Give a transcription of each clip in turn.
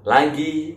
lagi,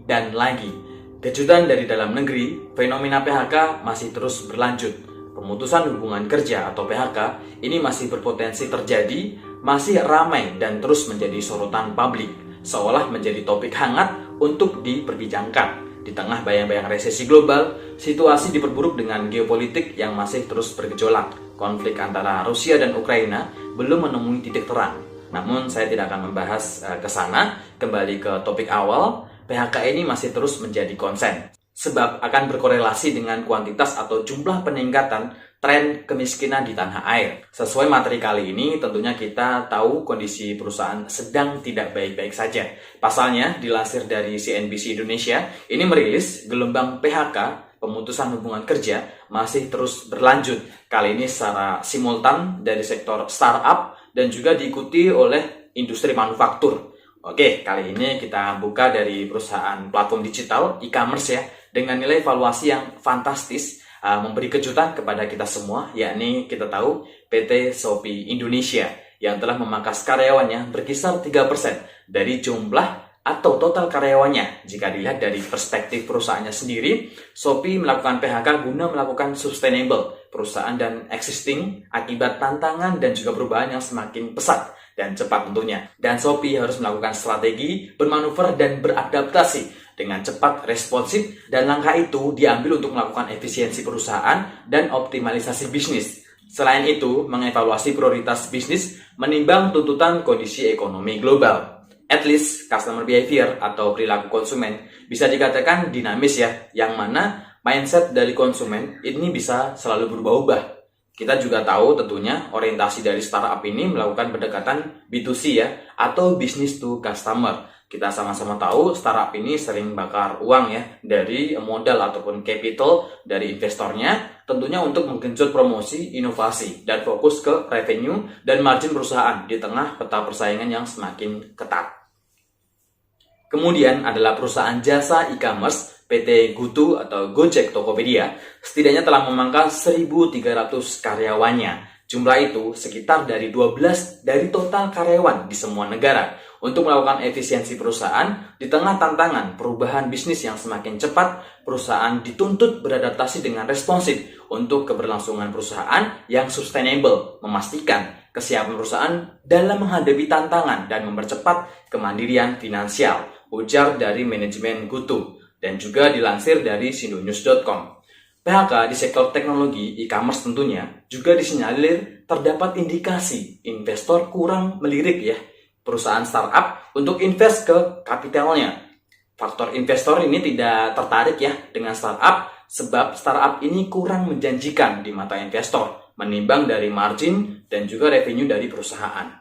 dan lagi. Kejutan dari dalam negeri, fenomena PHK masih terus berlanjut. Pemutusan hubungan kerja atau PHK ini masih berpotensi terjadi, masih ramai dan terus menjadi sorotan publik, seolah menjadi topik hangat untuk diperbincangkan. Di tengah bayang-bayang resesi global, situasi diperburuk dengan geopolitik yang masih terus bergejolak. Konflik antara Rusia dan Ukraina belum menemui titik terang. Namun saya tidak akan membahas ke sana. Kembali ke topik awal, PHK ini masih terus menjadi konsen. Sebab akan berkorelasi dengan kuantitas atau jumlah peningkatan tren kemiskinan di tanah air. Sesuai materi kali ini, tentunya kita tahu kondisi perusahaan sedang tidak baik-baik saja. Pasalnya, dilansir dari CNBC Indonesia, ini merilis gelombang PHK, pemutusan hubungan kerja, masih terus berlanjut. Kali ini secara simultan dari sektor startup dan juga diikuti oleh industri manufaktur. Oke, kali ini kita buka dari perusahaan platform digital e-commerce ya, dengan nilai valuasi yang fantastis, memberi kejutan kepada kita semua, yakni kita tahu PT Shopee Indonesia yang telah memangkas karyawannya berkisar 3% dari jumlah atau total karyawannya. Jika dilihat dari perspektif perusahaannya sendiri, Shopee melakukan PHK guna melakukan sustainable perusahaan dan existing akibat tantangan dan juga perubahan yang semakin pesat dan cepat tentunya. Dan Shopee harus melakukan strategi, bermanuver dan beradaptasi dengan cepat, responsif, dan langkah itu diambil untuk melakukan efisiensi perusahaan dan optimalisasi bisnis. Selain itu, mengevaluasi prioritas bisnis menimbang tuntutan kondisi ekonomi global. At least, customer behavior atau perilaku konsumen bisa dikatakan dinamis ya, yang mana mindset dari konsumen ini bisa selalu berubah-ubah. Kita juga tahu tentunya orientasi dari startup ini melakukan pendekatan B2C ya, atau business to customer. Kita sama-sama tahu startup ini sering bakar uang ya dari modal ataupun capital dari investornya, tentunya untuk menggenjot promosi, inovasi, dan fokus ke revenue dan margin perusahaan di tengah peta persaingan yang semakin ketat. Kemudian adalah perusahaan jasa e-commerce PT GoTo atau Gojek Tokopedia, setidaknya telah memangkas 1.300 karyawannya. Jumlah itu sekitar dari 12 dari total karyawan di semua negara untuk melakukan efisiensi perusahaan di tengah tantangan perubahan bisnis yang semakin cepat. Perusahaan dituntut beradaptasi dengan responsif untuk keberlangsungan perusahaan yang sustainable, memastikan kesiapan perusahaan dalam menghadapi tantangan dan mempercepat kemandirian finansial, ujar dari manajemen GoTo dan juga dilansir dari sindonews.com. PHK di sektor teknologi e-commerce tentunya juga disinyalir terdapat indikasi investor kurang melirik ya perusahaan startup untuk invest ke kapitalnya. Faktor investor ini tidak tertarik ya dengan startup sebab startup ini kurang menjanjikan di mata investor menimbang dari margin dan juga revenue dari perusahaan.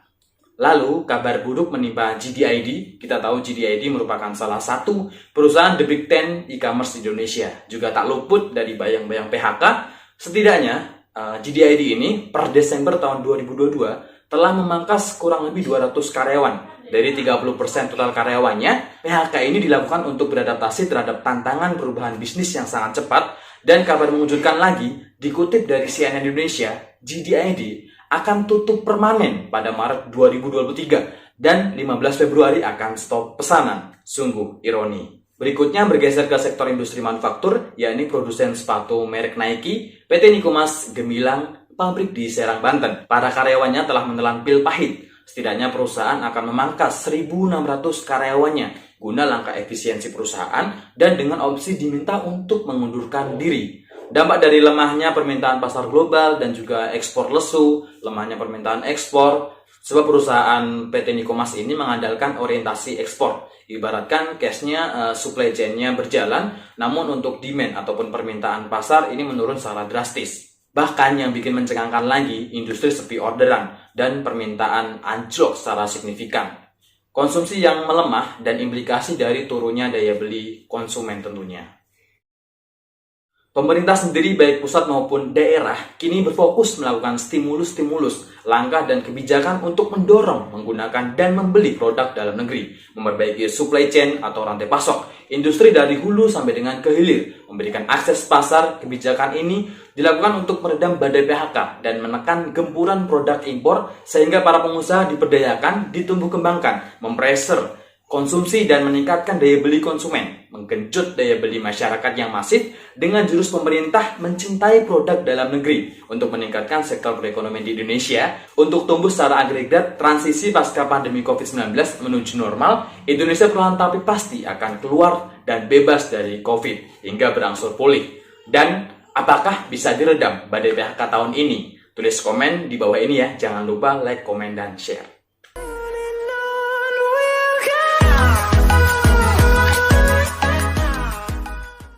Lalu, kabar buruk menimpa JDID. Kita tahu JDID merupakan salah satu perusahaan The Big Ten e-commerce di Indonesia. Juga tak luput dari bayang-bayang PHK. Setidaknya, JDID ini per Desember tahun 2022 telah memangkas kurang lebih 200 karyawan. Dari 30% total karyawannya, PHK ini dilakukan untuk beradaptasi terhadap tantangan perubahan bisnis yang sangat cepat. Dan kabar mengejutkan lagi, dikutip dari CNN Indonesia, JDID akan tutup permanen pada Maret 2023 dan 15 Februari akan stop pesanan. Sungguh ironi. Berikutnya bergeser ke sektor industri manufaktur, yakni produsen sepatu merek Nike, PT Nikomas Gemilang, pabrik di Serang, Banten. Para karyawannya telah menelan pil pahit. Setidaknya perusahaan akan memangkas 1.600 karyawannya guna langkah efisiensi perusahaan dan dengan opsi diminta untuk mengundurkan diri. Dampak dari lemahnya permintaan pasar global dan juga ekspor lesu, lemahnya permintaan ekspor, sebab perusahaan PT Nikomas ini mengandalkan orientasi ekspor. Ibaratkan cashnya, supply chain-nya berjalan, namun untuk demand ataupun permintaan pasar ini menurun secara drastis. Bahkan yang bikin mencengangkan lagi, industri sepi orderan dan permintaan anjlok secara signifikan. Konsumsi yang melemah dan implikasi dari turunnya daya beli konsumen tentunya. Pemerintah sendiri baik pusat maupun daerah kini berfokus melakukan stimulus-stimulus, langkah dan kebijakan untuk mendorong, menggunakan dan membeli produk dalam negeri, memperbaiki supply chain atau rantai pasok, industri dari hulu sampai dengan ke hilir, memberikan akses pasar. Kebijakan ini dilakukan untuk meredam badai PHK dan menekan gempuran produk impor sehingga para pengusaha diberdayakan, ditumbuh kembangkan, mempressure konsumsi dan meningkatkan daya beli konsumen, menggenjot daya beli masyarakat yang masif dengan jurus pemerintah mencintai produk dalam negeri untuk meningkatkan sektor perekonomian di Indonesia untuk tumbuh secara agregat transisi pasca pandemi COVID-19 menuju normal. Indonesia perlahan tapi pasti akan keluar dan bebas dari COVID hingga berangsur pulih. Dan apakah bisa diredam badai PHK tahun ini? Tulis komen di bawah ini ya, jangan lupa like, komen, dan share.